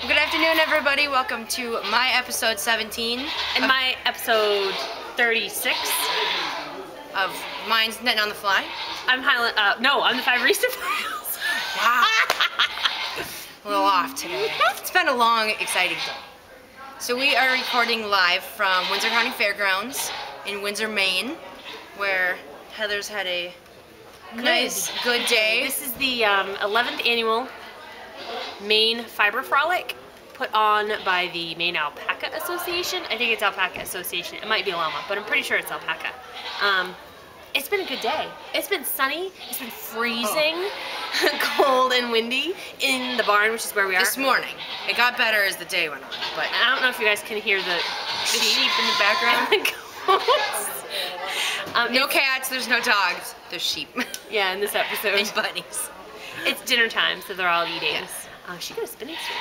Good afternoon, everybody. Welcome to my episode 17. And my episode 36. Of Mine's Knitting on the Fly. I'm Highland, I'm the Five Barista Files. Wow. A little off today. It's been a long, exciting day. So we are recording live from Windsor County Fairgrounds in Windsor, Maine, where Heather's had a nice, good day. This is the 11th annual Maine Fiber Frolic put on by the Maine Alpaca Association. I think it's Alpaca Association. It might be Llama, but I'm pretty sure it's Alpaca. It's been a good day. It's been sunny. It's been freezing, cold and windy in the barn, which is where we are. This morning. It got better as the day went on, but I don't know if you guys can hear the sheep in the background. No cats, there's no dogs, there's sheep. Yeah, in this episode. And bunnies. It's dinner time, so they're all eating. Yes. She got a spinning stool.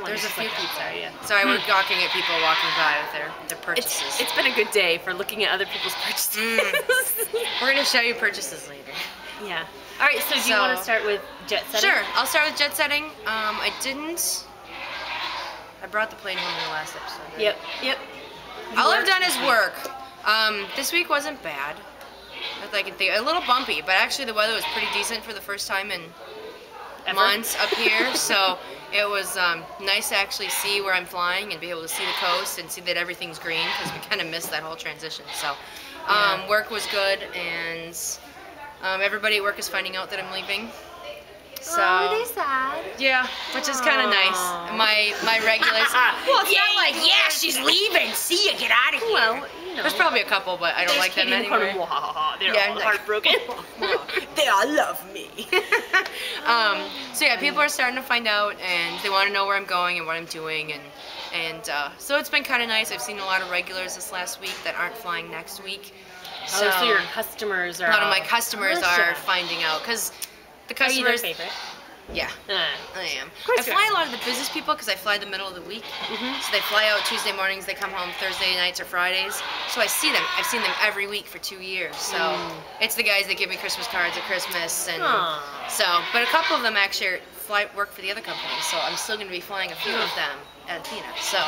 There's a few people. Sorry, yeah. Sorry, we're gawking at people walking by with their purchases. It's been a good day for looking at other people's purchases. We're going to show you purchases later. Yeah. All right, so do you want to start with jet setting? Sure, I'll start with jet setting. I brought the plane home in the last episode. Right? Yep. All I've done is work. This week wasn't bad. I can think. A little bumpy, but actually the weather was pretty decent for the first time in months up here. So it was nice to actually see where I'm flying and be able to see the coast and see that everything's green, because we kind of missed that whole transition. So work was good, and everybody at work is finding out that I'm leaving. So are they sad? Yeah, which is kind of nice. My regulars. Well, it's not like, yeah, she's leaving. See ya, get out of here. Well, you know. There's probably a couple, but I don't like them anyway. They're all heartbroken. They all love me. So yeah, people are starting to find out, and they want to know where I'm going and what I'm doing, and so it's been kind of nice. I've seen a lot of regulars this last week that aren't flying next week. So your customers are. A lot of my customers are finding out, because the customers. Are you their favorite? Yeah, I am. I fly fly a lot of the business people because I fly the middle of the week. So they fly out Tuesday mornings, they come home Thursday nights or Fridays. So I see them. I've seen them every week for 2 years. So it's the guys that give me Christmas cards at Christmas, and but a couple of them actually work for the other company. So I'm still going to be flying a few of them at Athena. So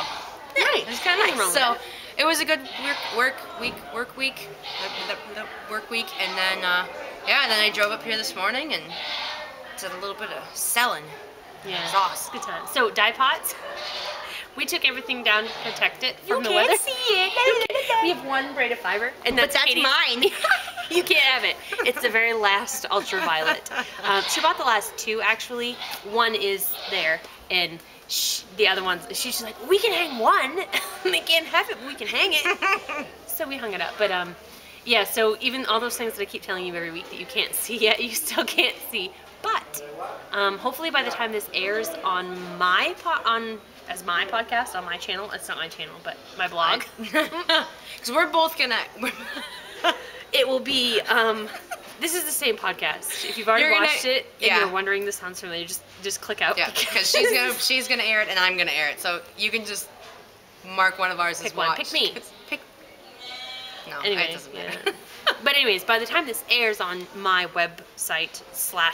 nice. It's kind of nice. So it was a good work week, and then then I drove up here this morning and did a little bit of selling. Yeah, it was awesome. Good time. So dye pots, we took everything down to protect it from the weather. You can't see it. We have one braid of fiber, and that's Katie's. Mine. You can't have it. It's the very last ultraviolet. She bought the last two actually. One is there, and the other one's. She's like, we can hang one. They can't have it, but we can hang it. So we hung it up, but yeah. So even all those things that I keep telling you every week that you can't see yet, you still can't see. But hopefully by the time this airs on my as my podcast on my channel, it's not my channel, but my blog, because we're both gonna. It will be. This is the same podcast. If you've already watched it and you're wondering this sounds familiar, just click out. Yeah, because she's gonna air it and I'm gonna air it, so you can just mark one of ours as watched. Pick me. Pick. No, anyways, it doesn't matter. But anyways, by the time this airs on my website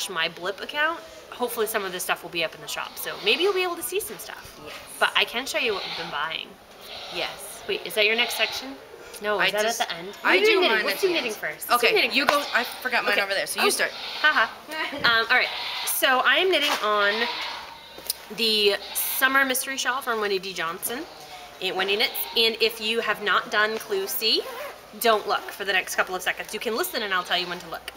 / my Blip account, hopefully some of this stuff will be up in the shop. So maybe you'll be able to see some stuff. Yes. But I can show you what we've been buying. Yes. Wait, is that your next section? No, is that at the end? I do mine. Let's do knitting first. Okay, you go. I forgot mine over there, so you start. Haha. All right. So I am knitting on the Summer Mystery Shawl from Wendy D. Johnson at Wendy Knits. And if you have not done Clue C, don't look for the next couple of seconds. You can listen and I'll tell you when to look.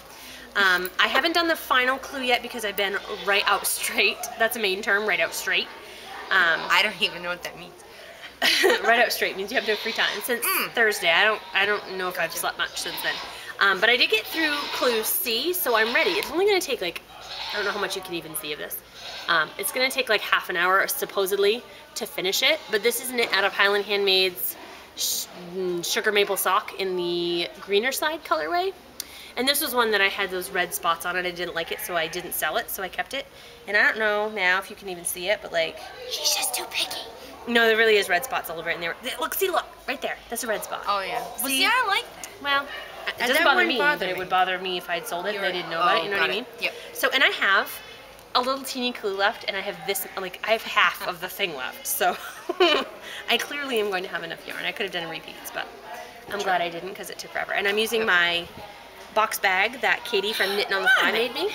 I haven't done the final clue yet because I've been right out straight. That's a main term, right out straight. I don't even know what that means. Right out straight means you have no free time. Since Thursday, I don't know if I've slept much since then. But I did get through Clue C, so I'm ready. It's only going to take like, I don't know how much you can even see of this. It's going to take like half an hour, supposedly, to finish it. But this is knit out of Highland Handmade's Sugar Maple Sock in the greener side colorway. And this was one that I had those red spots on it. I didn't like it, so I didn't sell it, so I kept it. And I don't know now if you can even see it, but like, she's just too picky. No, there really is red spots all over it. And look, right there. That's a red spot. Oh yeah. Well, see, I like that. Well, it doesn't bother me, but it would bother me if I'd sold it and I didn't know about it. You know what I mean? Yep. So, and I have a little teeny clue left, and I have this, like, I have half of the thing left, so I clearly am going to have enough yarn. I could have done repeats, but I'm glad I didn't because it took forever. And I'm using my box bag that Katie from Knitting on the Fly made me.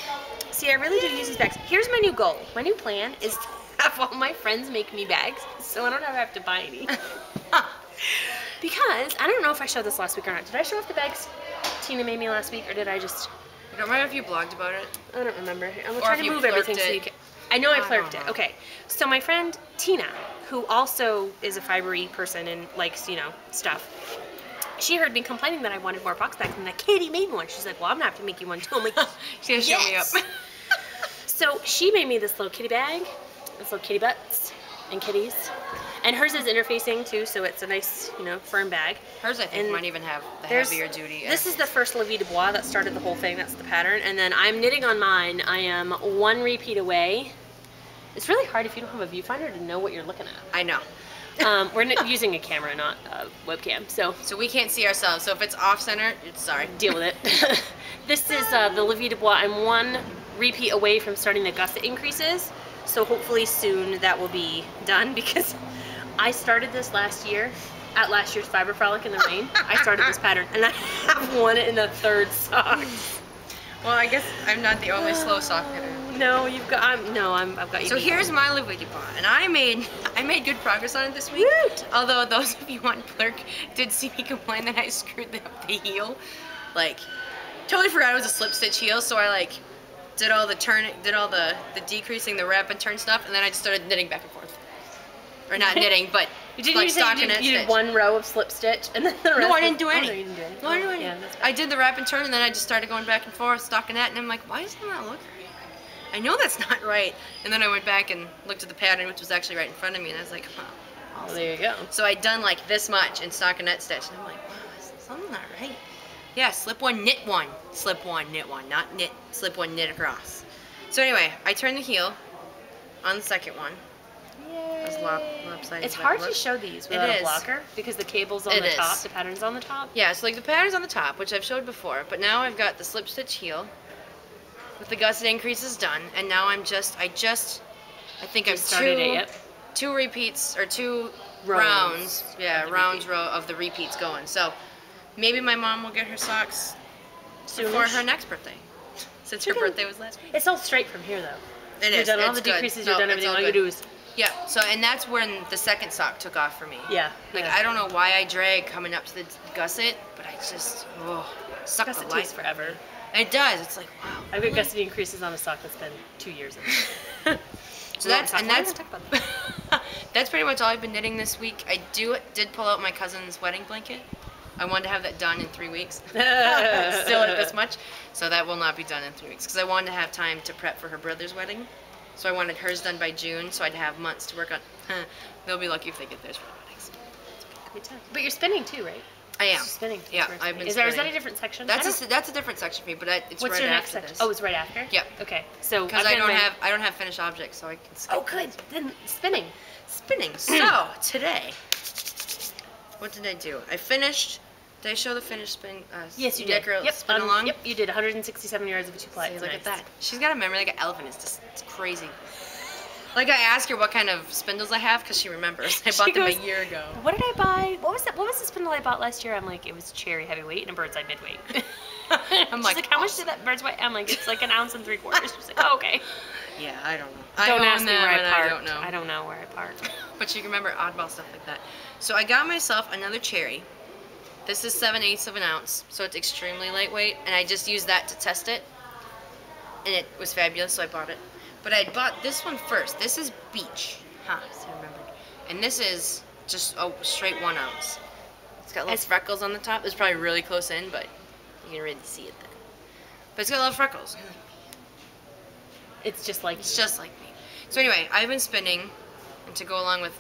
See, I really do use these bags. Here's my new goal. My new plan is to have all my friends make me bags, so I don't ever have to buy any. Because, I don't know if I showed this last week or not. Did I show off the bags Tina made me last week, or did I just... I don't remember if you blogged about it. I don't remember. I'm trying to move everything so you can... I know I clerked it. Okay. So my friend Tina, who also is a fibery person and likes, you know, stuff, she heard me complaining that I wanted more box bags and that Katie made me one. She's like, well, I'm going to have to make you one too. I'm like, she's going to show me up. So she made me this little kitty bag, this little kitty butts and kitties. And hers is interfacing too, so it's a nice, you know, firm bag. Hers, I think, might even have the heavier duty. This is the first La Vie de Bois that started the whole thing. That's the pattern. And then I'm knitting on mine. I am one repeat away. It's really hard if you don't have a viewfinder to know what you're looking at. I know. We're using a camera, not a webcam. So we can't see ourselves. So if it's off-center, sorry. Deal with it. This is the La Vie de Bois. I'm one repeat away from starting the gusset increases. So hopefully soon that will be done because I started this last year at last year's Fiber Frolic in the rain. I started this pattern and I have one in the third sock. Well, I guess I'm not the only slow sock knitter. No, you've got. I've got you. So here's my La Vie de Bois, and I made good progress on it this week. Woot! Although those of you on Clerk did see me complain that I screwed up the heel, like totally forgot it was a slip stitch heel. So I like did all the turning, did all the decreasing, the wrap and turn stuff, and then I just started knitting back and forth. Or not knitting, but you like stockinette you did one row of slip stitch and then the rest. No, I didn't do any. No, you didn't do any. No, I didn't do any. Yeah, I did the wrap and turn, and then I just started going back and forth, stockinette, and I'm like, why doesn't that look right? I know that's not right. And then I went back and looked at the pattern, which was actually right in front of me, and I was like, huh. Oh, there you go. So I'd done like this much in stockinette stitch, and I'm like, wow, something's not right. Yeah, slip one, knit one. Slip one, knit one. Not knit, slip one, knit across. So anyway, I turned the heel on the second one. It's hard to show these without a blocker because the cable's on the top, the pattern's on the top. Yeah, so like the pattern's on the top, which I've showed before, but now I've got the slip stitch heel with the gusset increases done, and now I think I'm two repeats or two rounds. Yeah, rounds of the repeats going. So maybe my mom will get her socks before her next birthday, since her birthday was last week. It's all straight from here though. It is. You've done all the decreases, you've done everything. All you do is. Yeah, so, and that's when the second sock took off for me. Yeah. Like, I don't know why I drag coming up to the gusset, but I just, suck the life. Gusset takes forever. And it does. It's like, wow. I've got gusset increases on a sock that's been 2 years in. So that's pretty much all I've been knitting this week. I did pull out my cousin's wedding blanket. I wanted to have that done in 3 weeks. Still at this much. So that will not be done in 3 weeks, because I wanted to have time to prep for her brother's wedding. So I wanted hers done by June, so I'd have months to work on. They'll be lucky if they get theirs for the weddings. But you're spinning too, right? I am. Spinning. Yeah, I've been spinning. Is that a different section? That's a different section for me, but it's What's right your next after section? this. Oh, it's right after? Yep. Okay. So because I don't have finished objects, so I can skip. Oh, good. Then spinning. So today, what did I do? I finished. Did I show the finished spin? Yes, you did. Yep. Spin along. Yep, you did. 167 yards of a 2-ply. Look at that. She's got a memory like an elephant. It's crazy. Like I asked her what kind of spindles I have because she remembers. I bought them a year ago. What did I buy? What was the spindle I bought last year? I'm like, it was cherry heavyweight and a bird's eye midweight. I'm like, how much did that bird's eye? I'm like, it's like 1 ounce and 3/4. She's like, oh, okay. Yeah, I don't know. Don't ask me where I parked. I don't know. I don't know where I parked. But she can remember oddball stuff like that. So I got myself another cherry. This is 7/8 of an ounce, so it's extremely lightweight, and I just used that to test it, and it was fabulous, so I bought it. But I bought this one first. This is Beach. So I remembered. And this is just a straight 1 ounce. It's got little freckles on the top. It's probably really close in, but you can really see it then. But it's got little freckles. It's just like me. So anyway, I've been spinning, and to go along with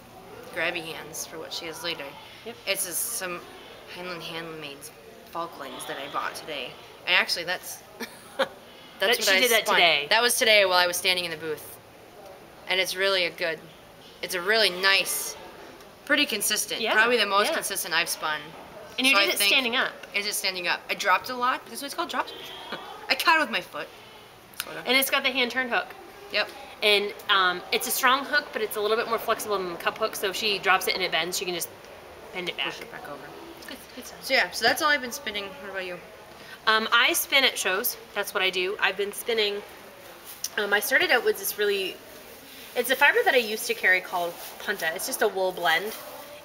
grabby hands for what she has later, it's just some handmade Falklands that I bought today. And actually, that's what she did that today. That was today while I was standing in the booth. And it's really it's a really nice, pretty consistent. Yeah, probably the most consistent I've spun. And you did it standing up. Is it standing up? I dropped it a lot. That's what it's called, drops. I caught it with my foot. Sort of. And it's got the hand turn hook. Yep. And it's a strong hook, but it's a little bit more flexible than the cup hook, so if she drops it and it bends, she can just bend it back. Push it back over. It's good, good stuff. So yeah, so that's all I've been spinning. What about you? I spin at shows. That's what I do. I've been spinning. I started out with this really, it's a fiber that I used to carry called Punta. It's just a wool blend.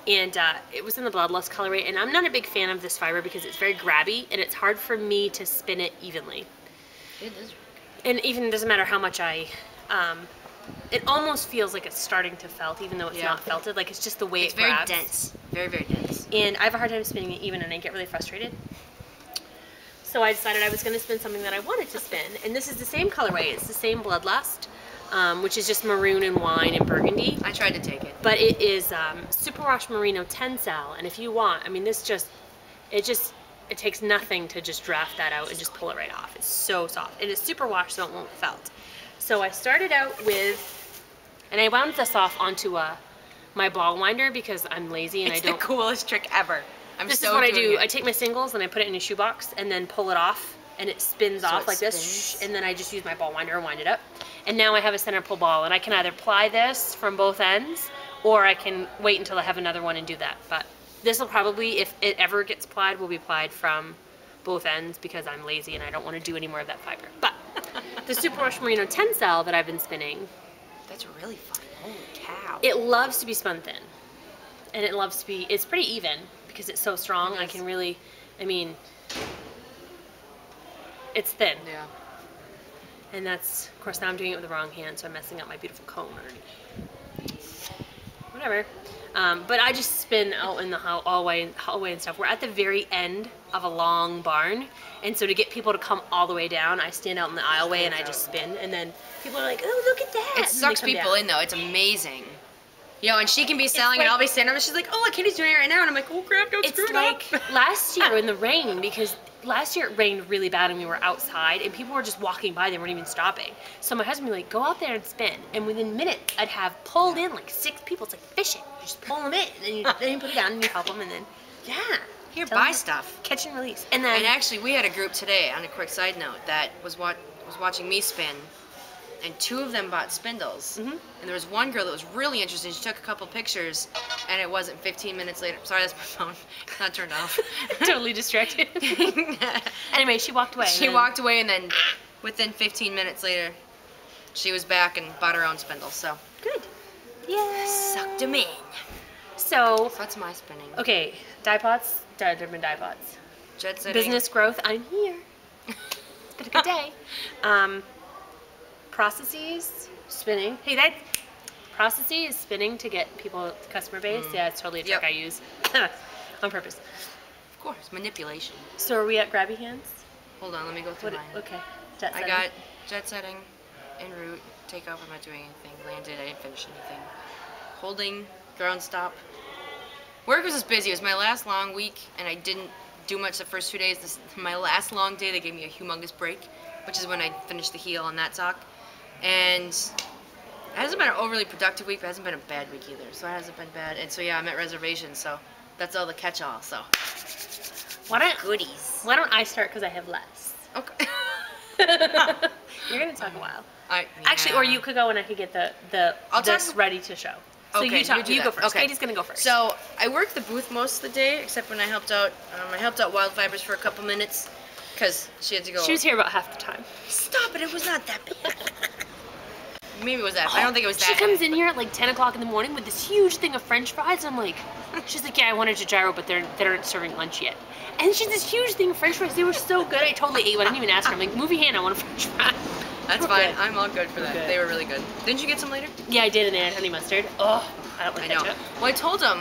And it was in the Bloodlust colorway. And I'm not a big fan of this fiber because it's very grabby and it's hard for me to spin it evenly. It is. And even it doesn't matter how much it almost feels like it's starting to felt, even though it's not felted. Like it's just the way it grabs. It's very dense. Very, very dense. And I have a hard time spinning it even and I get really frustrated. So I decided I was going to spin something that I wanted to spin. And this is the same colorway. It's the same Bloodlust, which is just maroon and wine and burgundy. I tried to take it. But it is Superwash Merino Tensile. And if you want, I mean, it takes nothing to just draft that out and just pull it right off. It's so soft. And it's superwash, so it won't felt. So I started out with, and I wound this off onto my ball winder because I'm lazy and it's I don't. It's the coolest trick ever. This is what I do. I take my singles and I put it in a shoebox and then pull it off and it spins off like this. And then I just use my ball winder and wind it up. And now I have a center pull ball and I can either ply this from both ends or I can wait until I have another one and do that. But this will probably, if it ever gets plied, will be plied from both ends because I'm lazy and I don't want to do any more of that fiber. But the Superwash Merino Tensile that I've been spinning. That's really fun. Holy cow. It loves to be spun thin. And it loves to be, it's pretty even because it's so strong. I can really, I mean, it's thin. Yeah. And that's, of course, now I'm doing it with the wrong hand, so I'm messing up my beautiful cone underneath. Whatever. But I just spin out in the hallway and stuff. We're at the very end of a long barn, and so to get people to come all the way down, I stand out in the aisleway and I just spin, and then people are like, "Oh, look at that!" It sucks people in though. It's amazing. You know, and she can be selling and I'll be standing over. She's like, "Oh, look, Katie's doing it right now," and I'm like, "Oh crap, don't screw it up." It's like last year in the rain because. Last year it rained really bad and we were outside and people were just walking by, they weren't even stopping. So my husband would be like, go out there and spin. And within minutes I'd have pulled in like 6 people. It's like fishing. You just pull them in and then you put it down and you help them and then, yeah. Here, buy stuff. Catch and release. And then actually we had a group today, on a quick side note, that was watching me spin. And 2 of them bought spindles. And there was one girl that was really interested. She took a couple pictures, and it wasn't 15 minutes later. Sorry, that's my phone. It's not turned off. Totally distracted. Anyway, she walked away. She walked away, and then within 15 minutes later, she was back and bought her own spindles. So good. Yeah. Sucked them in. So that's my spinning. Okay, dye pots. Different dye pots. Jet setting. Business growth. I'm here. It's been a good day. Processes, spinning. Hey, that processes, spinning to get people to customer base. Yeah, it's totally a trick I use on purpose. Of course, manipulation. So are we at grabby hands? Hold on, let me go through mine. Okay. Jet setting. I got jet setting, en route, take off, I'm not doing anything. Landed, I didn't finish anything. Holding, ground stop. Work was just busy. It was my last long week, and I didn't do much the first 2 days. My last long day, they gave me a humongous break, which is when I finished the heel on that sock. And it hasn't been an overly productive week, but it hasn't been a bad week either. So it hasn't been bad. And so yeah, I'm at reservations, so that's all the catch-all. So goodies. Why don't I start because I have less? Okay. You're gonna talk a while. Yeah. Actually, or you could go and I could get this ready to show. So okay, you go first. Okay. Katie's gonna go first. So I worked the booth most of the day, except when I helped out. I helped out Wild Fibers for a couple minutes because she had to go. She was here about half the time. Stop it! It was not that bad. Maybe it was that. I don't think it was that. She comes in here at like 10 o'clock in the morning with this huge thing of French fries. I'm like, she's like, yeah, I wanted to gyro, but they aren't serving lunch yet. And she's this huge thing of French fries. They were so good. I totally ate one. I didn't even ask her. I'm like, move your hand. I want a French fry. That's fine. I'm all good for that. Good. They were really good. Didn't you get some later? Yeah, I did, and they had honey mustard. Oh, I don't like ketchup. Well, I told them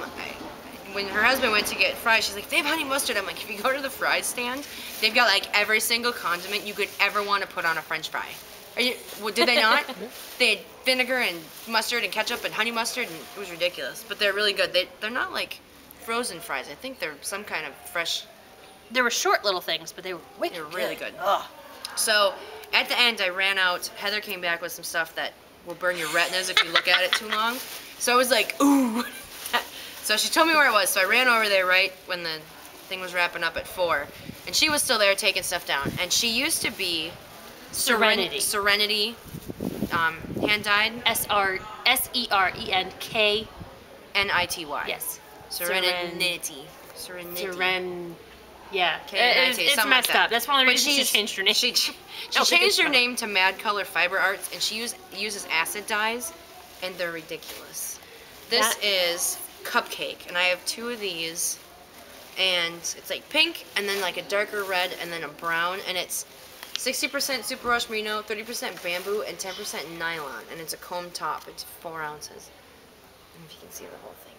when her husband went to get fries, she's like, they have honey mustard. I'm like, if you go to the fries stand, they've got like every single condiment you could ever want to put on a French fry. Did they not? They had vinegar and mustard and ketchup and honey mustard, and it was ridiculous. But they're really good. They're not like frozen fries. I think they're some kind of fresh. They were short little things, but they were wicked. They were really good. Ugh. So at the end, I ran out. Heather came back with some stuff that will burn your retinas if you look at it too long. So I was like, ooh. So she told me where it was. So I ran over there right when the thing was wrapping up at 4. And she was still there taking stuff down. And she used to be Serenity hand dyed. Serenky. Nity. Yes. Serenity. Yeah. K-N-I-T, It's something messed like that. up. That's one of the But reasons she changed her name. She changed her name to Mad Color Fiber Arts, and she uses acid dyes, and they're ridiculous. This is Cupcake, and I have 2 of these, and it's like pink, and then like a darker red, and then a brown, and it's 60% superwash merino, 30% bamboo, and 10% nylon, and it's a comb top. It's 4 ounces. I don't know if you can see the whole thing.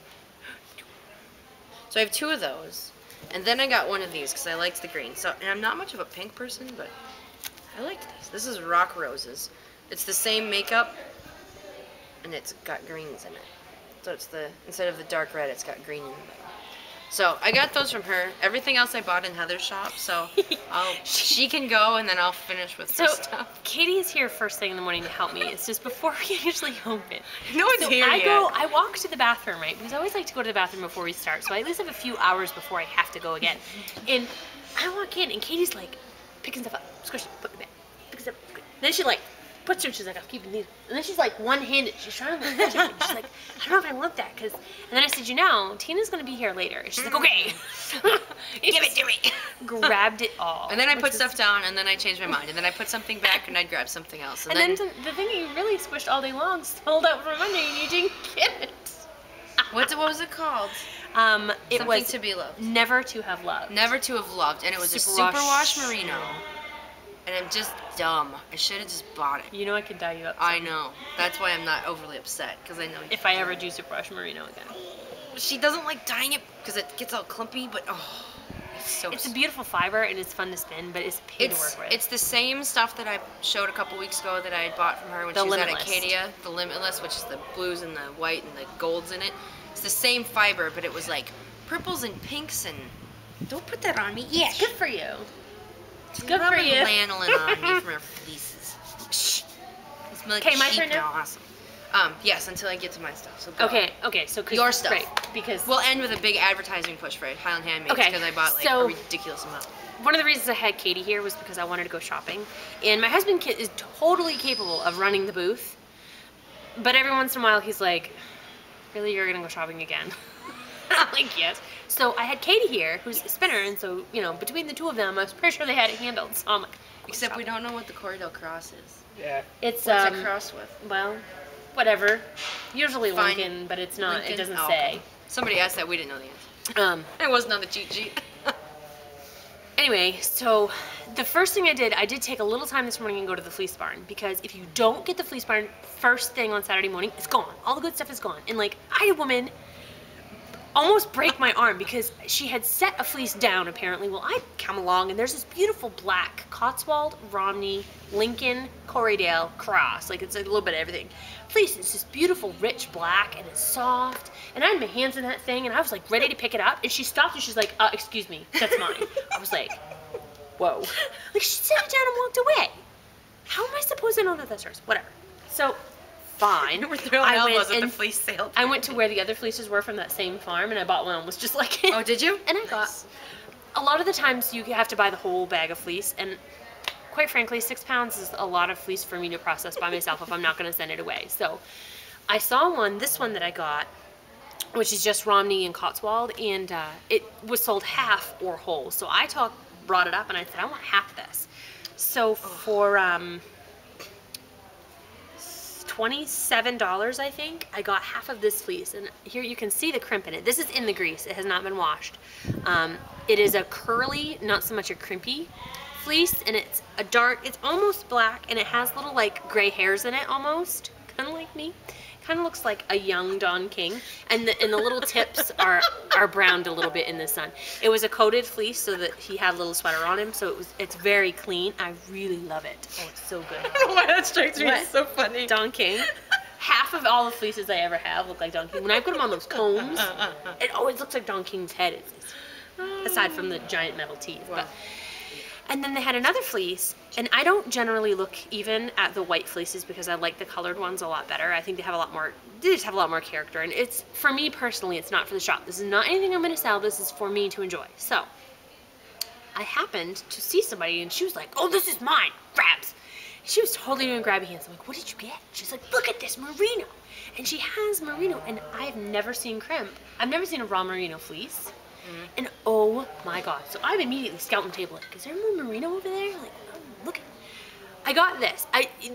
So I have 2 of those. And then I got one of these because I liked the green. So, and I'm not much of a pink person, but I liked these. This is Rock Roses. It's the same makeup, and it's got greens in it. So it's instead of the dark red, it's got green in it. So I got those from her. Everything else I bought in Heather's shop. So she can go, and then I'll finish with her stuff. Katie is here first thing in the morning to help me. It's just before we actually open. No one's here yet. I walk to the bathroom, right? Because I always like to go to the bathroom before we start. So I at least have a few hours before I have to go again. And I walk in, and Katie's like picking stuff up, squishing, putting it back, picking stuff up. Then she like puts them. She's like, I'm keeping these. And then she's like one-handed. She's trying to like, she's like, I don't know if I want that, because. And then I said, Tina's gonna be here later. And she's like, okay. Give it to me. Grabbed it all. And then I put stuff down, and then I changed my mind, and then I put something back, and I'd grab something else. And then the thing that you really squished all day long sold out from under you, and you didn't get it. What was it called? It Something was to be loved. Never to have loved. Never to have loved, and it was a superwash merino. And I'm just dumb. I should have just bought it. You know I could dye you up. I know. That's why I'm not overly upset, because I know. If I ever do superwash merino again. She doesn't like dyeing it because it gets all clumpy, but it's a beautiful fiber, and it's fun to spin, but it's a pain to work with. It's the same stuff that I showed a couple weeks ago that I had bought from her when she was at Acadia, the Limitless, which is the blues and the white and the golds in it. It's the same fiber, but it was like purples and pinks, and don't put that on me. Yeah, it's good for you. It's good for you. Lanolin on me from her fleeces. Okay, my turn now. Awesome. Yes, until I get to my stuff. So okay, so your stuff. Right, because we'll end with a big advertising push for it, Highland Handmaids, because I bought like a ridiculous amount. One of the reasons I had Katie here was because I wanted to go shopping, and my husband is totally capable of running the booth, but every once in a while he's like, "Really, you're gonna go shopping again?" I'm like, "Yes." So I had Katie here, who's a spinner, and so between the 2 of them, I was pretty sure they had it handled. So I'm like, except we don't know what the Corriedale cross is. Yeah, it's what's it cross with? Well. Whatever. Usually Lincoln, but it's not. Lincoln? It doesn't say. Okay. Somebody asked that. We didn't know the answer. It wasn't on the cheat sheet. Anyway, so the first thing I did take a little time this morning and go to the fleece barn, because if you don't get the fleece barn first thing on Saturday morning, it's gone. All the good stuff is gone. And like, I had a woman almost break my arm because she had set a fleece down apparently. Well, I come along and there's this beautiful black Cotswold, Romney, Lincoln, Corriedale cross. Like, it's a little bit of everything. Fleece is this beautiful rich black, and it's soft, and I had my hands in that thing, and I was like ready to pick it up, and she stopped and she's like, excuse me, that's mine. I was like, whoa. Like, she set it down and walked away. How am I supposed to know that that's hers? Whatever. So fine. We're throwing elbows at the fleece sale. I went to where the other fleeces were from that same farm, and I bought one almost just like it. Oh, did you? And I got, a lot of the times you have to buy the whole bag of fleece, and quite frankly, 6 pounds is a lot of fleece for me to process by myself if I'm not going to send it away. So I saw this one that I got, which is just Romney and Cotswold, and it was sold half or whole. So I brought it up, and I said, I want half this. So for $27, I think, I got half of this fleece. And here you can see the crimp in it. This is in the grease. It has not been washed. It is a curly, not so much a crimpy fleece, and it's a dark, it's almost black, and it has little like gray hairs in it almost, kind of like me. Kind of looks like a young Don King, and the little tips are browned a little bit in the sun. It was a coated fleece so that he had a little sweater on him, so it's very clean. I really love it. Oh, it's so good. I don't know why that strikes me. It's so funny. Don King. Half of all the fleeces I ever have look like Don King. When I put them on those combs, it always looks like Don King's head. Aside from the giant metal teeth. Wow. And then they had another fleece, and I don't generally look even at the white fleeces because I like the colored ones a lot better. I think they have a lot more, they just have a lot more character, and it's, for me personally, it's not for the shop. This is not anything I'm going to sell. This is for me to enjoy. So I happened to see somebody, and she was like, oh, this is mine, grabs. she was totally doing grabby hands. I'm like, what did you get? She's like, look at this merino. And she has merino, and I've never seen crimp. I've never seen a raw merino fleece. And oh my god. So I'm immediately scouting the table like, is there more merino over there? Like, oh, look. I got this.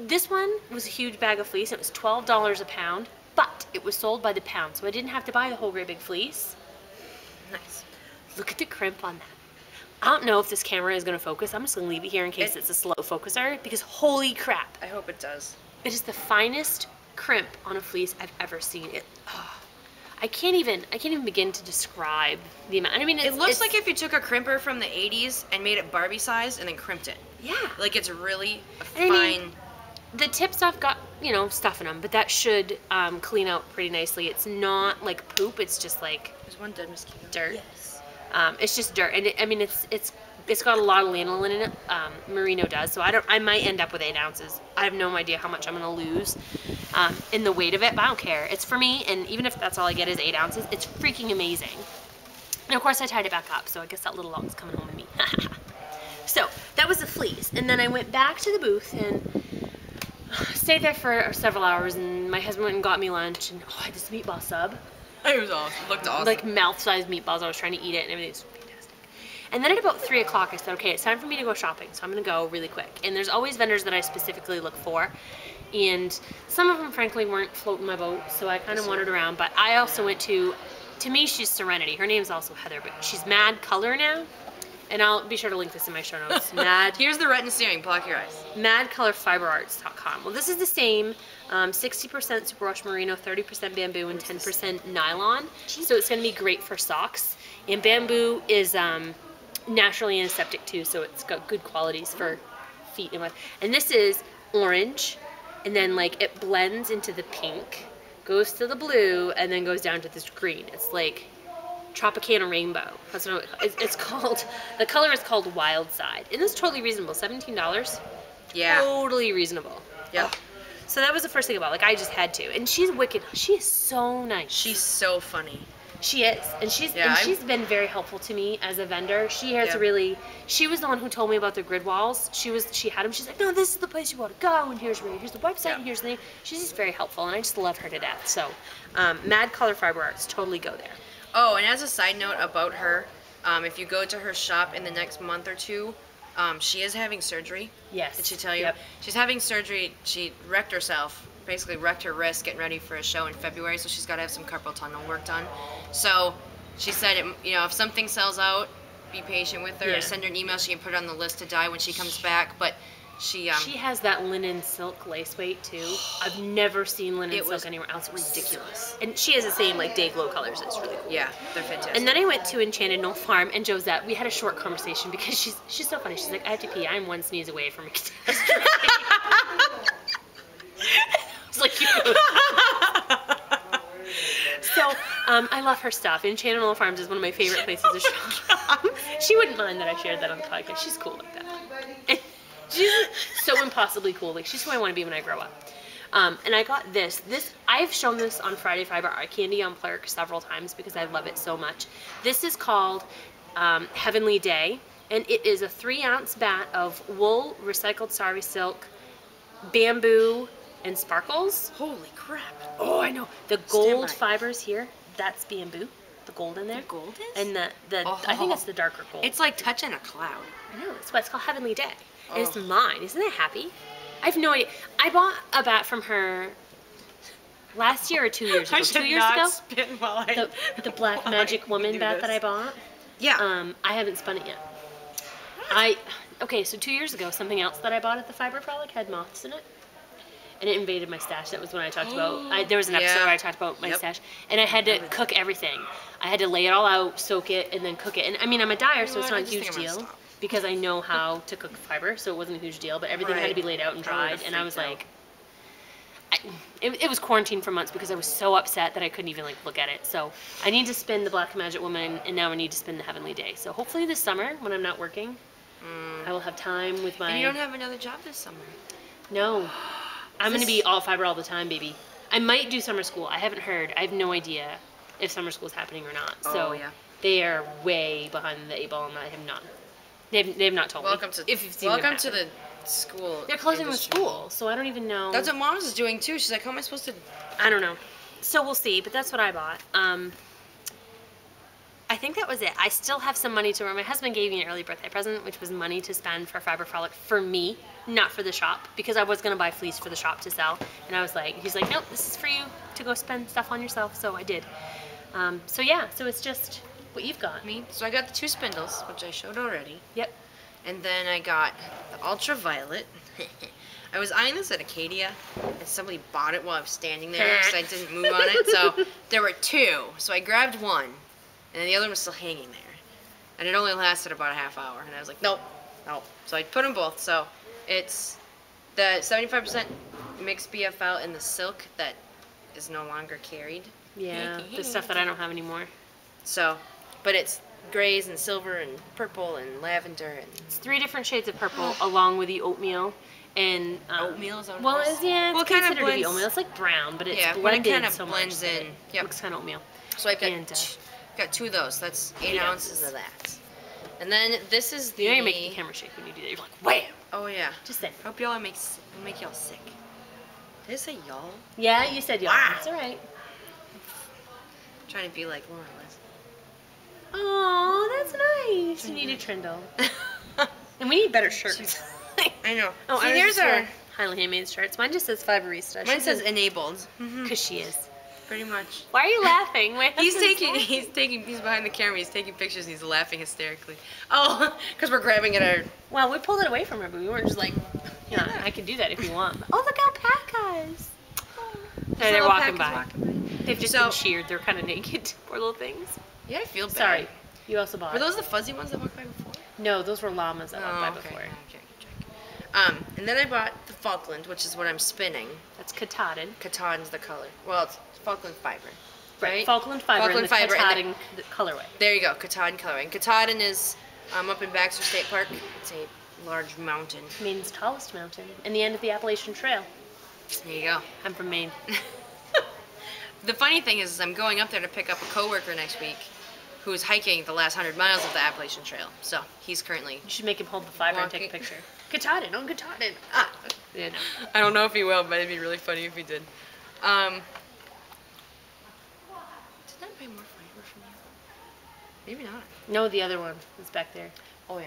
This one was a huge bag of fleece. It was $12 a pound, but it was sold by the pound, so I didn't have to buy the whole great big fleece. Nice. Look at the crimp on that. I don't know if this camera is going to focus. I'm just going to leave it here in case it's a slow focuser, because holy crap. I hope it does. It is the finest crimp on a fleece I've ever seen. I can't even begin to describe the amount. I mean, it looks like if you took a crimper from the 80s and made it Barbie size and then crimped it. Yeah. Like it's really a I mean, fine. the tip stuff got, you know, stuff in them, but that should clean out pretty nicely. It's not like poop. It's just like There's one dead mosquito. dirt. Yes. It's just dirt, and I mean, it's got a lot of lanolin in it. Merino does, so I might end up with 8 ounces. I have no idea how much I'm gonna lose in the weight of it, but I don't care. It's for me, and even if that's all I get is 8 ounces, it's freaking amazing. And of course, I tied it back up, so I guess that little log's coming home with me. So that was the fleece, and then I went back to the booth and stayed there for several hours, and my husband went and got me lunch, and I had this meatball sub. It was awesome. It looked awesome. Like mouth-sized meatballs. I was trying to eat it, and everything was fantastic. And then at about 3 o'clock, I said, okay, it's time for me to go shopping, so I'm gonna go really quick. And there's always vendors that I specifically look for, and some of them, frankly, weren't floating my boat, so I kind of wandered around. But I also went to me, she's Serenity. Her name's also Heather, but she's Mad Color now. And I'll be sure to link this in my show notes. Here's the retin searing. Block your eyes. MadColorFiberArts.com. Well, this is the same. 60% superwash merino, 30% bamboo, and 10% nylon. So it's going to be great for socks. And bamboo is naturally antiseptic too, so it's got good qualities for feet and what. And this is orange, and then like it blends into the pink, goes to the blue, and then goes down to this green. It's like Tropicana Rainbow. That's what it's called. The color is called Wild Side. And it's totally reasonable. $17. Yeah. Totally reasonable. Yeah. Oh. So that was the first thing about. Like, I just had to. And she's wicked. She is so nice. She's so funny. She is. And she's been very helpful to me as a vendor. She has she was the one who told me about the grid walls. She had them. She's like, no, this is the place you want to go, and here's the website, and here's the name. She's just very helpful, and I just love her to death. So, Mad Color Fiber Arts, totally go there. Oh, and as a side note about her, if you go to her shop in the next month or two, she is having surgery. Yes. Did she tell you? Yep. She's having surgery. She wrecked herself, basically wrecked her wrist getting ready for a show in February, so she's got to have some carpal tunnel work done. So she said, if something sells out, be patient with her or send her an email. She can put it on the list to dye when she comes back. But she has that linen silk lace weight too. I've never seen linen silk anywhere else. Ridiculous. And she has the same like day glow colors. It's really cool. Yeah, they're fantastic. And then I went to Enchanted Knoll Farm, and Josette, we had a short conversation because she's so funny. She's like, I have to pee. I'm one sneeze away from a catastrophe. It's like you. So I love her stuff. Enchanted Knoll Farms is one of my favorite places to shop. She wouldn't mind that I shared that on the podcast. She's cool like that. And she's so impossibly cool. Like, she's who I want to be when I grow up. And I got this. I've shown this on Friday Fiber Art Candy on Plurk several times because I love it so much. This is called Heavenly Day, and it is a 3-ounce bat of wool, recycled sari silk, bamboo, and sparkles. Holy crap. Oh, I know. The gold fibers here, that's bamboo. The gold in there. The gold is? And I think it's the darker gold. It's like touching a cloud. I know. That's why it's called Heavenly Day. And it's mine. Isn't that happy? I have no idea. I bought a bat from her last year or 2 years ago. 2 years ago? The Black Magic Woman bat that I bought. Yeah. I haven't spun it yet. Okay, so 2 years ago, something else that I bought at the Fiber Frolic had moths in it. And it invaded my stash. That was when I talked about, there was an episode where I talked about my stash. And I had to cook everything. I had to lay it all out, soak it, and then cook it. And I mean, I'm a dyer, so it's not a huge deal. Because I know how to cook fiber, so it wasn't a huge deal. But everything had to be laid out and dried. And I was like, it was quarantined for months because I was so upset that I couldn't even look at it. So I need to spin the Black Magic Woman, and now I need to spin the Heavenly Day. So hopefully this summer, when I'm not working, I will have time with my... And you don't have another job this summer. No. I'm going to be all fiber all the time, baby. I might do summer school. I haven't heard. I have no idea if summer school is happening or not. So they are way behind the 8 ball, and I have not. They have not told me. Welcome to the school. They're closing the industry. school, so I don't even know. That's what Mom's is doing too. She's like, how am I supposed to? I don't know. So we'll see, but that's what I bought. I think that was it. I still have some money to. My husband gave me an early birthday present, which was money to spend for Fiber Frolic for me, not for the shop, because I was gonna buy fleece for the shop to sell, and I was like, he's like, nope, this is for you to go spend stuff on yourself. So I did. So yeah, so it's just what you've got. Me. So I got the 2 spindles, which I showed already. Yep. And then I got the ultraviolet. I was eyeing this at Acadia, and somebody bought it while I was standing there because I didn't move on it. So there were 2. So I grabbed one, and then the other one was still hanging there. And it only lasted about a half hour. And I was like, nope, nope. So I put them both. So it's the 75% mixed BFL in the silk that is no longer carried. Yeah, the stuff that I don't have anymore. So, but it's grays and silver and purple and lavender and It's 3 different shades of purple along with the oatmeal. And oatmeal is that well, what it it's, is? yeah, it's Well, it kinda considered to be blends- oatmeal. It's like brown, but it's Yeah, but it blended kinda so blends much that in. it Yep. looks kind of oatmeal. So I've got And, got 2 of those. That's 8 8 ounces of that. And then this is the. You know you make the camera shake when you do that. You're like, wham! Oh yeah. Just say. Hope y'all make y'all sick. Did I say y'all? Yeah, you said y'all. Wow. It's all right. I'm trying to be like Laura Oh, that's nice. You need a trindle. And we need better shirts. I know. Oh, See, ours here's is our. Highly Handmade shirts. Mine just says Fiberista. Mine says enabled. Because she is. Pretty much. Why are you laughing? My He's husband's he's behind the camera. He's taking pictures. And he's laughing hysterically. Oh, because we're grabbing at our. Well, we pulled it away from her, but we weren't just like, yeah, I can do that if you want. Oh, look, alpacas. They're walking by. They've just been sheared. They're kind of naked. Poor little things. Yeah, I feel bad. Sorry. You also bought. Were those the fuzzy ones that walked by before? No, those were llamas that walked by okay. before. Okay, and then I bought the Falkland, which is what I'm spinning. That's katadin. Katadin's the color. Well, it's Falkland fiber. Right? Falkland fiber Falkland and the fiber katadin colorway. There you go, Katahdin colorway. And Katahdin is up in Baxter State Park. It's a large mountain. Maine's tallest mountain, and the end of the Appalachian Trail. There you go. I'm from Maine. The funny thing is I'm going up there to pick up a coworker next week who's hiking the last 100 miles of the Appalachian Trail. So he's currently. You should make him hold the fiber and take a picture. Katadin, on Katadin. Ah. Yeah, no. I don't know if he will, but it'd be really funny if he did. Did I buy more fiber from you? Maybe not. No, the other one is back there. Oh yeah.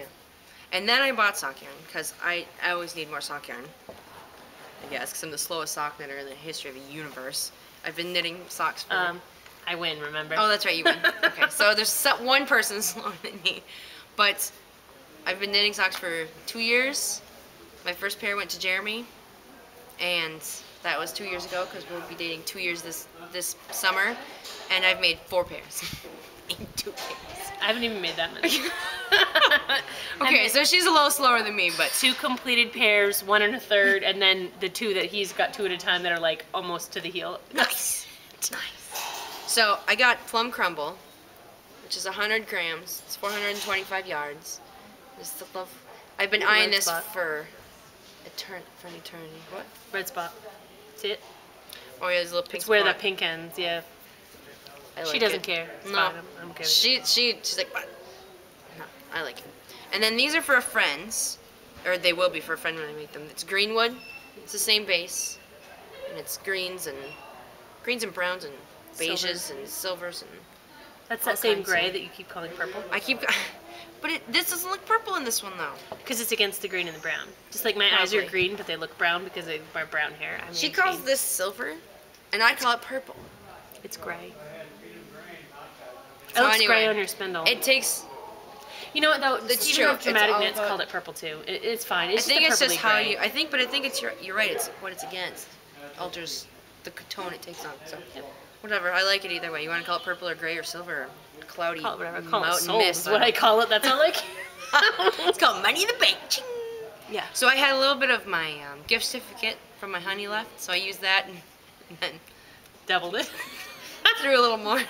And then I bought sock yarn because I always need more sock yarn. I guess because I'm the slowest sock knitter in the history of the universe. I've been knitting socks for. I win, remember? Oh, that's right, you win. Okay, so there's one person slower than me, but I've been knitting socks for 2 years. My first pair went to Jeremy, and that was 2 years ago because we'll be dating 2 years this summer, and I've made 4 pairs in 2 days. I haven't even made that many. Okay, so she's a little slower than me, but 2 completed pairs, 1 1/3, and then the 2 that he's got 2 at a time that are like almost to the heel. nice. Nice. So I got Plum Crumble, which is 100 grams. It's 425 yards. This is the love. I've been eyeing this for an eternity. What? Red spot. See it? Oh yeah, there's a little pink It's where the spot. pink ends, yeah. I She like doesn't it. care. It's No. fine. I'm okay with it. She's like, what? No, I like it. And then these are for friends, or they will be for a friend when I make them. It's Greenwood. It's the same base, and it's greens and browns and beiges Silvers. and silvers and. That's all that same kinds gray of- that you keep calling purple. I keep, but this doesn't look purple in this one though. Because it's against the green and the brown. Just like my eyes are Probably. green, but they look brown because of my brown hair. I mean, She calls this silver, and I call it purple. It's gray. So It looks anyway, gray on your spindle. It takes. You know what though? It's Stephen true. of Dramatic It's all Knits about- called it purple too. It's fine. It's I think it's just just how gray. you. I think it's you're right. It's what it's against. Alters the tone it takes on. So whatever. I like it either way. You want to call it purple or gray or silver or cloudy Call it whatever. Call it mountain soul mist. is what I call it. That's all I care. It's called Money in the Bank. Ching. Yeah. So I had a little bit of my gift certificate from my honey left, so I used that and then Doubled it. threw a little more.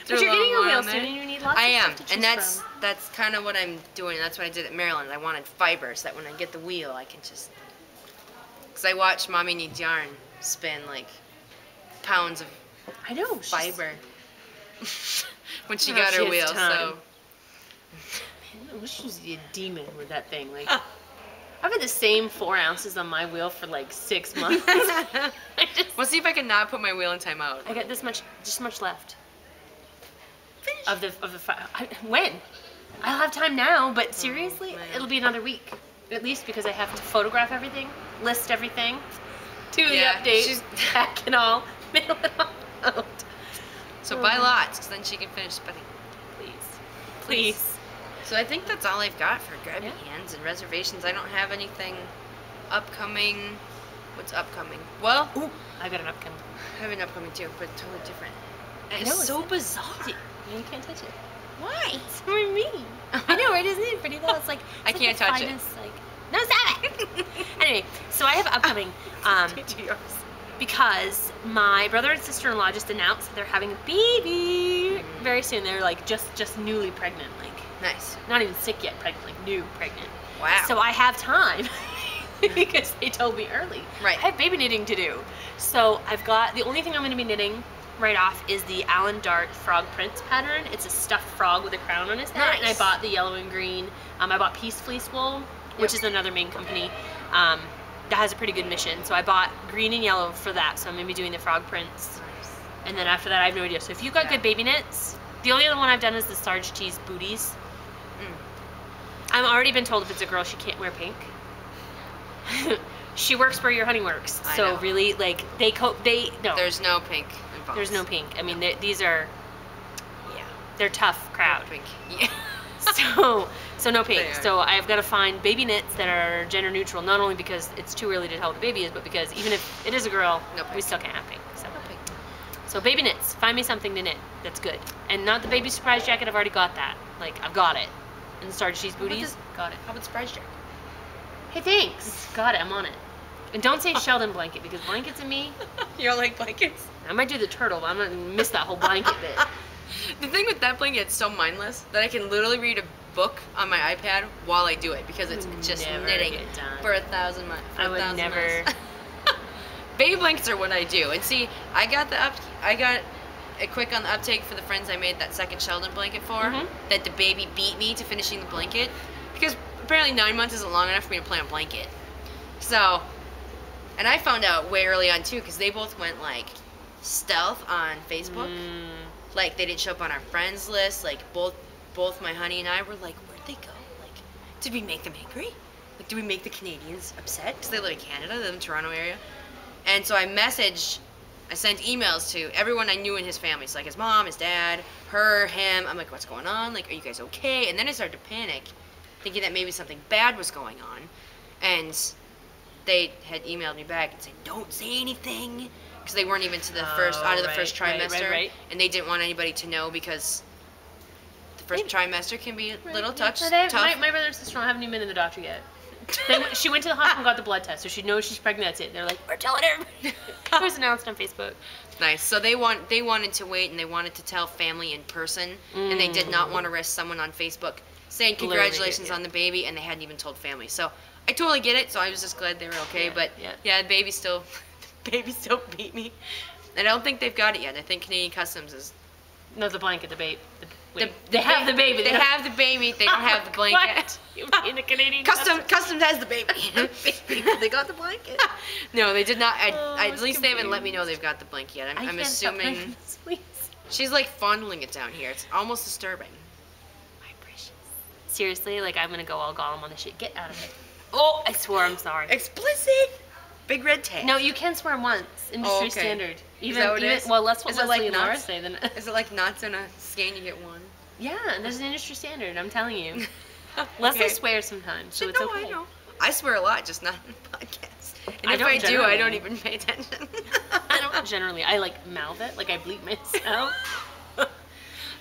But you're getting a wheel soon and you need lots I of am, stuff to and choose that's kind of what I'm doing. That's what I did at Maryland. I wanted fiber so that when I get the wheel, I can just. Because I watched Mommy Needs Yarn spin like pounds of I know. fiber when she Oh, got she her has wheel. time. So Man, I wish she was a demon with that thing. Like, I've had the same 4 ounces on my wheel for like 6 months. We'll see if I can not put my wheel in timeout. I got this much left. Of the when? I'll have time now, but seriously, it'll be another week. At least because I have to photograph everything, list everything, do the update, pack and all, mail it all out. So buy lots, because then she can finish spending. Please. So I think that's all I've got for grab hands and reservations. I don't have anything upcoming. What's upcoming? Well, I got an upcoming. I have an upcoming too, but totally different. I It's so bizarre. You can't touch it. Why? It's for me. I know, right? Isn't it pretty though? It's like I can't touch it. Like, no, stop it. Anyway, so I have upcoming. Because my brother and sister-in-law just announced that they're having a baby very soon. They're like just newly pregnant, like Nice. not even sick yet, pregnant, like new pregnant. Wow. So I have time because they told me early. Right. I have baby knitting to do. So I've got the only thing I'm going to be knitting right off is the Allen Dart frog prints pattern. It's a stuffed frog with a crown on his head, and I bought the yellow and green. I bought Peace Fleece Wool, which is another main company. That has a pretty good mission. So I bought green and yellow for that. So I'm gonna be doing the frog prints. Nice. And then after that, I have no idea. So if you've got good baby knits, the only other one I've done is the Sarge Cheese booties. I've already been told if it's a girl, she can't wear pink. She works where your honey works. So really, like no. There's no pink involved. There's no pink. I mean, these are. They're tough crowd. Pink. Yeah. So no pink. So I've got to find baby knits that are gender neutral, not only because it's too early to tell what the baby is, but because even if it is a girl, we still can't have pink. So baby knits, find me something to knit that's good. And not the baby surprise jacket, I've already got that. Like, I've got it. And the Sarge Cheese booties, got it. How about surprise jacket? Hey, thanks. Got it, I'm on it. And don't say Sheldon blanket, because blankets and me. You don't like blankets? I might do the turtle, but I'm going to miss that whole blanket bit. The thing with that blanket, it's so mindless that I can literally read a book on my iPad while I do it because it's just knitting for 1,000 months. I would never. Baby blankets are what I do. And see, I got a quick on the uptake for the friends I made that second Sheldon blanket for. That the baby beat me to finishing the blanket because apparently 9 months isn't long enough for me to play on blanket. So, and I found out way early on too because they both went like stealth on Facebook. Like they didn't show up on our friends list. Like both my honey and I were like, where'd they go? Like, did we make them angry? Like, did we make the Canadians upset? Because they live in Canada, they live in the Toronto area. And so I sent emails to everyone I knew in his family. So like his mom, his dad, her, him. I'm like, what's going on? Like, are you guys okay? And then I started to panic, thinking that maybe something bad was going on. And they had emailed me back and said, don't say anything. Because they weren't even to the first, out of the first trimester. Right. And they didn't want anybody to know because the first trimester can be a little tough. My brother and sister haven't even been in the doctor yet. She went to the hospital and got the blood test, so she knows she's pregnant. That's it. They're like, we're telling everybody. It was announced on Facebook. Nice. So they wanted to wait and they wanted to tell family in person, and they did not want to risk someone on Facebook saying congratulations on the baby, and they hadn't even told family. So I totally get it. So I was just glad they were okay. But the baby still beat me, and I don't think they've got it yet. I think Canadian Customs is. No, the blanket, the baby. They have the baby. They have the baby. They don't have the blanket. You mean the Canadian Customs has the baby. They got the blanket. No, they did not. At least they haven't let me know they've got the blanket yet. I'm assuming. She's like fondling it down here. It's almost disturbing. My precious. Seriously, like I'm gonna go all Gollum on the shit. Get out of it. Oh, I swore. I'm sorry. Explicit. Big red tag. No, you can swear once. Industry standard. Is that what it is? Well, that's what Leslie Leslie and and Laura knots? say. Then. Is it like knots in a skein you get one? Yeah, and there's an industry standard. I'm telling you. Leslie swears sometimes, so it's okay. I know. I swear a lot, just not in the podcast. And if I do, I don't even pay attention. I don't generally. I like mouth it, like I bleep myself.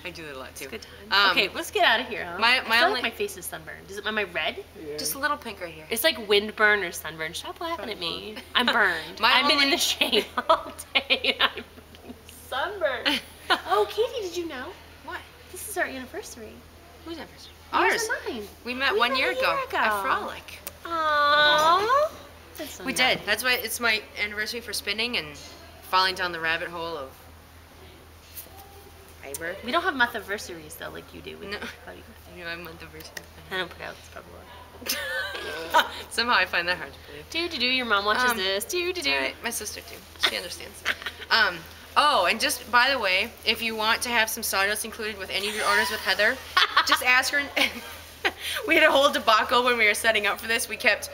I do that a lot too. It's good time. Okay, let's get out of here, huh? I feel like my face is sunburned. Am I red? Yeah. Just a little pink right here. It's like windburn or sunburn. Stop laughing at me. I'm burned. I've been in the shade all day. I'm sunburned. Oh, Katie, did you know? What? This is our anniversary. Whose anniversary? Ours. Mine. We met 1 year ago at Frolic. Aww. That's so we did. That's why it's my anniversary for spinning and falling down the rabbit hole of fiber. We don't have month-anniversaries though, like you do. No. You know, I have month-anniversary. I don't put out this probably. Somehow I find that hard to believe. Do. Your mom watches this. Do. Right. My sister too. She understands. Oh, and just by the way, if you want to have some sawdust included with any of your orders with Heather, just ask her. We had a whole debacle when we were setting up for this. We kept.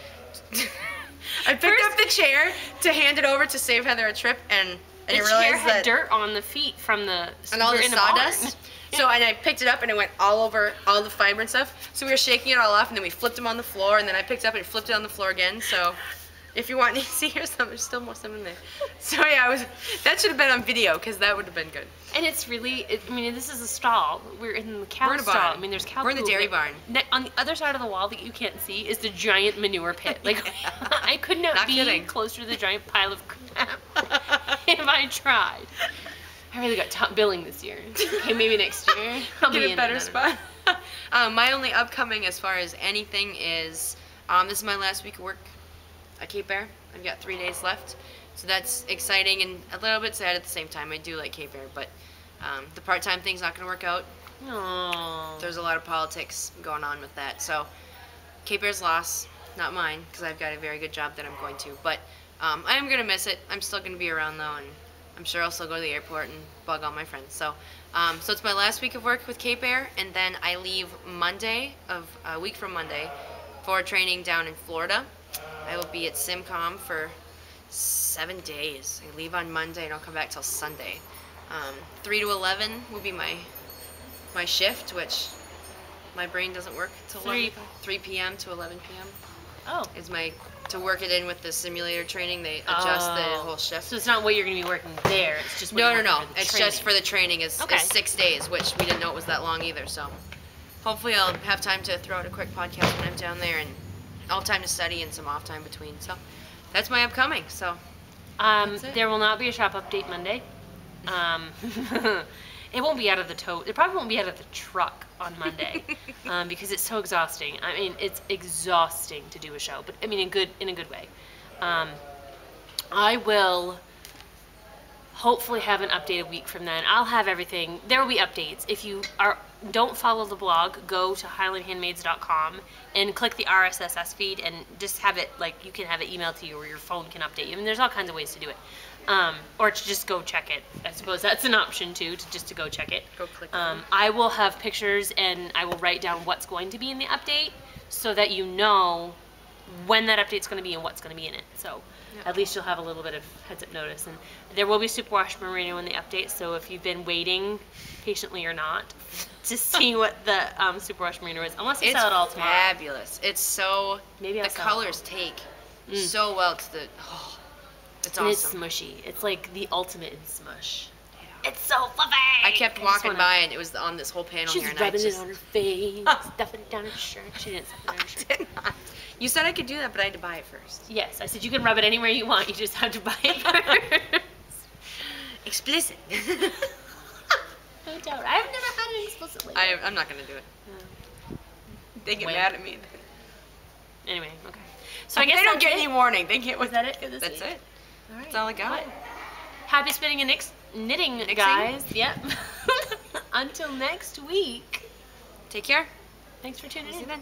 I picked up the chair to hand it over to save Heather a trip, and I realized chair had dirt on the feet from the and all the sawdust. So and I picked it up and it went all over all the fiber and stuff. So we were shaking it all off, and then we flipped them on the floor, and then I picked it up and flipped it on the floor again. So if you want to see, here's some. There's still more some in there. So yeah, that should have been on video because that would have been good. And it's really, I mean, this is a stall. We're in the cow stall. I mean, there's cow. We're in the dairy barn. On the other side of the wall that you can't see is the giant manure pit. Like, I could not be kidding. Closer to the giant pile of crap if I tried. I really got top billing this year. Okay, maybe next year I'll get be a in better spot. My only upcoming as far as anything is, this is my last week of work at Cape Air. I've got 3 days left, so that's exciting and a little bit sad at the same time. I do like Cape Air, but the part-time thing's not going to work out. Aww. There's a lot of politics going on with that, so Cape Air's loss, not mine, because I've got a very good job that I'm going to, but I am going to miss it. I'm still going to be around though, and I'm sure I'll still go to the airport and bug all my friends. So so it's my last week of work with Cape Air, and then I leave Monday, a week from Monday, for training down in Florida. I will be at SimCom for 7 days. I leave on Monday and I'll come back till Sunday. 3 to 11 will be my shift, which my brain doesn't work till 3 p.m. to 11 p.m. Oh. Is to work it in with the simulator training. They adjust the whole shift. So it's not what you're going to be working there. It's just no. It's just for the training. Is 6 days, which we didn't know it was that long either. So hopefully I'll have time to throw out a quick podcast when I'm down there, and all time to study and some off time between. So that's my upcoming. So there will not be a shop update Monday. It won't be out of the tote. It probably won't be out of the truck on Monday because it's so exhausting. I mean, it's exhausting to do a show, but I mean in a good way. I will hopefully have an update a week from then. I'll have everything. There will be updates. If you don't follow the blog, go to highlandhandmaids.com and click the RSS feed and just have it, like, you can have it emailed to you or your phone can update you. I mean, there's all kinds of ways to do it. Or to just go check it. I suppose that's an option too, to go check it. Go click I will have pictures and I will write down what's going to be in the update so that you know when that update's going to be and what's going to be in it. So at least you'll have a little bit of heads-up notice. And there will be Superwash Merino in the update, so if you've been waiting, patiently or not, to see what the Superwash Merino is, unless you sell it all tomorrow. It's fabulous. It's so, maybe the colors take so well to the, it's awesome. It's smushy. It's like the ultimate in smush. Yeah. It's so fluffy. I kept walking by and it was on this whole panel here. She's rubbing it on her face, stuffing it down her shirt. She didn't stuff it on her shirt. I did not. You said I could do that, but I had to buy it first. Yes, I said you can rub it anywhere you want. You just have to buy it first. Explicit. I don't. I've never had it explicitly. I'm not going to do it. No. They get mad at me. Anyway, okay. So I guess they don't get any warning. They get. Was that it for this week? That's it. All right. That's all I got. What? Happy spinning and knitting, guys. Yep. Until next week. Take care. Thanks for tuning in. See you then.